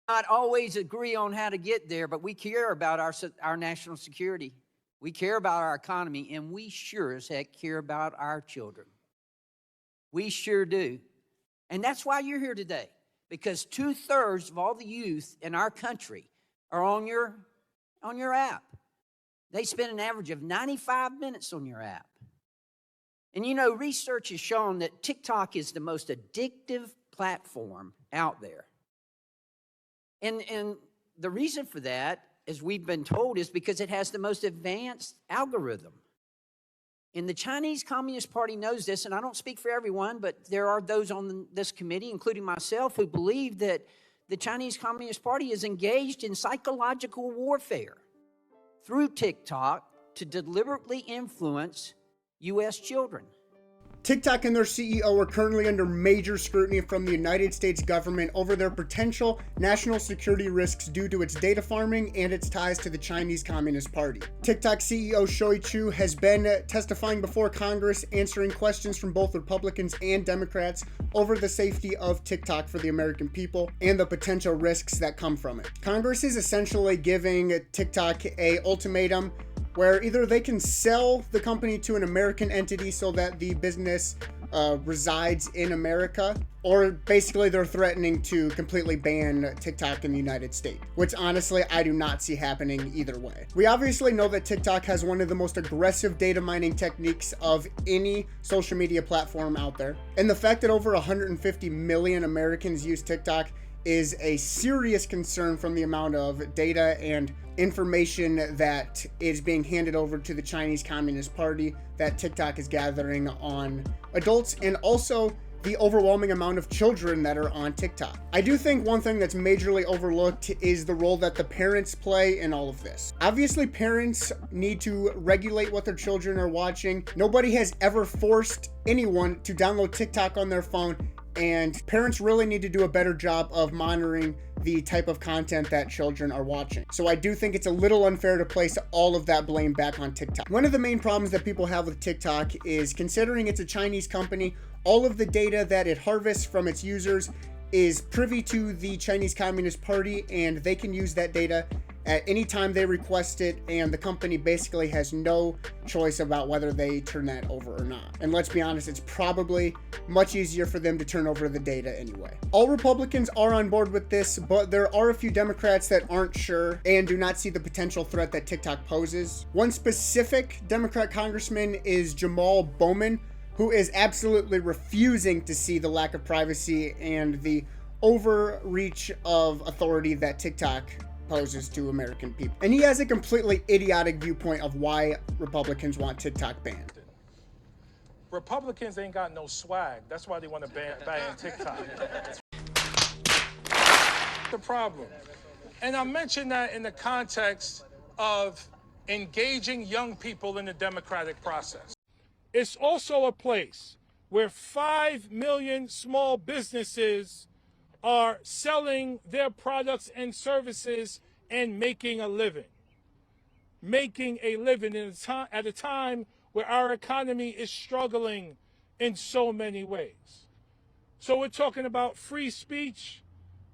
Not always agree on how to get there, but we care about our national security. We care about our economy, and we sure as heck care about our children. We sure do. And that's why you're here today, because 2/3 of all the youth in our country are on your app. They spend an average of 95 minutes on your app. And you know, research has shown that TikTok is the most addictive platform out there. And the reason for that, as we've been told, is because it has the most advanced algorithm. And the Chinese Communist Party knows this, and I don't speak for everyone, but there are those on this committee, including myself, who believe that the Chinese Communist Party is engaged in psychological warfare through TikTok to deliberately influence U.S. children. TikTok and their CEO are currently under major scrutiny from the United States government over their potential national security risks due to its data farming and its ties to the Chinese Communist Party. TikTok CEO Shou Chew has been testifying before Congress, answering questions from both Republicans and Democrats over the safety of TikTok for the American people and the potential risks that come from it. Congress is essentially giving TikTok an ultimatum where either they can sell the company to an American entity so that the business resides in America, or basically they're threatening to completely ban TikTok in the United States, which honestly I do not see happening either way. We obviously know that TikTok has one of the most aggressive data mining techniques of any social media platform out there, and the fact that over 150 million Americans use TikTok is a serious concern from the amount of data and information that is being handed over to the Chinese Communist Party that TikTok is gathering on adults, and also the overwhelming amount of children that are on TikTok. I do think one thing that's majorly overlooked is the role that the parents play in all of this. Obviously, parents need to regulate what their children are watching. Nobody has ever forced anyone to download TikTok on their phone, and parents really need to do a better job of monitoring the type of content that children are watching. So I do think it's a little unfair to place all of that blame back on TikTok. One of the main problems that people have with TikTok is, considering it's a Chinese company, all of the data that it harvests from its users is privy to the Chinese Communist Party, and they can use that data at any time they request it, and the company basically has no choice about whether they turn that over or not. And let's be honest, it's probably much easier for them to turn over the data anyway. All Republicans are on board with this, but there are a few Democrats that aren't sure and do not see the potential threat that TikTok poses. One specific Democrat congressman is Jamal Bowman, who is absolutely refusing to see the lack of privacy and the overreach of authority that TikTok poses to American people. And he has a completely idiotic viewpoint of why Republicans want TikTok banned. Republicans ain't got no swag. That's why they want to ban TikTok. The problem. And I mention that in the context of engaging young people in the democratic process. It's also a place where 5 million small businesses are selling their products and services and making a living. Making a living at a time where our economy is struggling in so many ways. So we're talking about free speech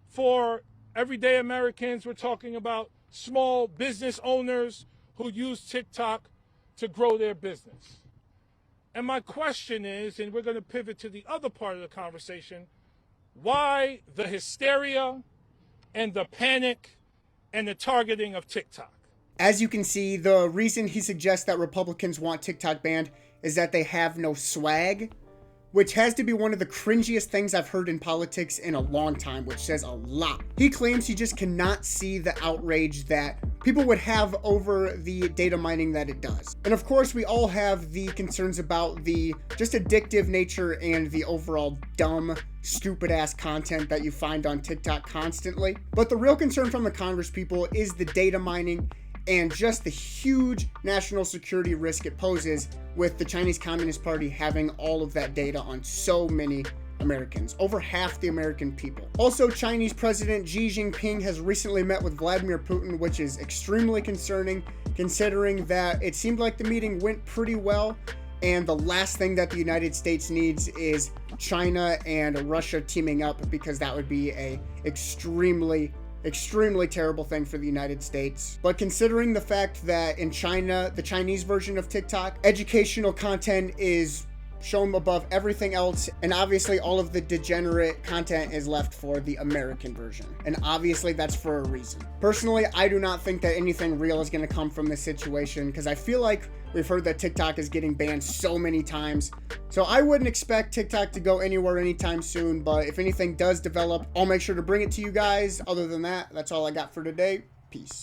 for everyday Americans. We're talking about small business owners who use TikTok to grow their business. And my question is, and we're going to pivot to the other part of the conversation, why the hysteria and the panic and the targeting of TikTok? As you can see, the reason he suggests that Republicans want TikTok banned is that they have no swag, which has to be one of the cringiest things I've heard in politics in a long time, which says a lot. He claims he just cannot see the outrage that people would have over the data mining that it does. And of course, we all have the concerns about the just addictive nature and the overall dumb, stupid ass content that you find on TikTok constantly. But the real concern from the Congress people is the data mining and just the huge national security risk it poses with the Chinese Communist Party having all of that data on so many Americans, over half the American people. Also, Chinese President Xi Jinping has recently met with Vladimir Putin, which is extremely concerning, considering that it seemed like the meeting went pretty well, and the last thing that the United States needs is China and Russia teaming up, because that would be a extremely Extremely terrible thing for the United States. But considering the fact that in China, the Chinese version of TikTok, educational content is shown above everything else, and obviously all of the degenerate content is left for the American version, and obviously that's for a reason. Personally, I do not think that anything real is going to come from this situation, because I feel like we've heard that TikTok is getting banned so many times, so I wouldn't expect TikTok to go anywhere anytime soon. But if anything does develop, I'll make sure to bring it to you guys. Other than that, that's all I got for today. Peace.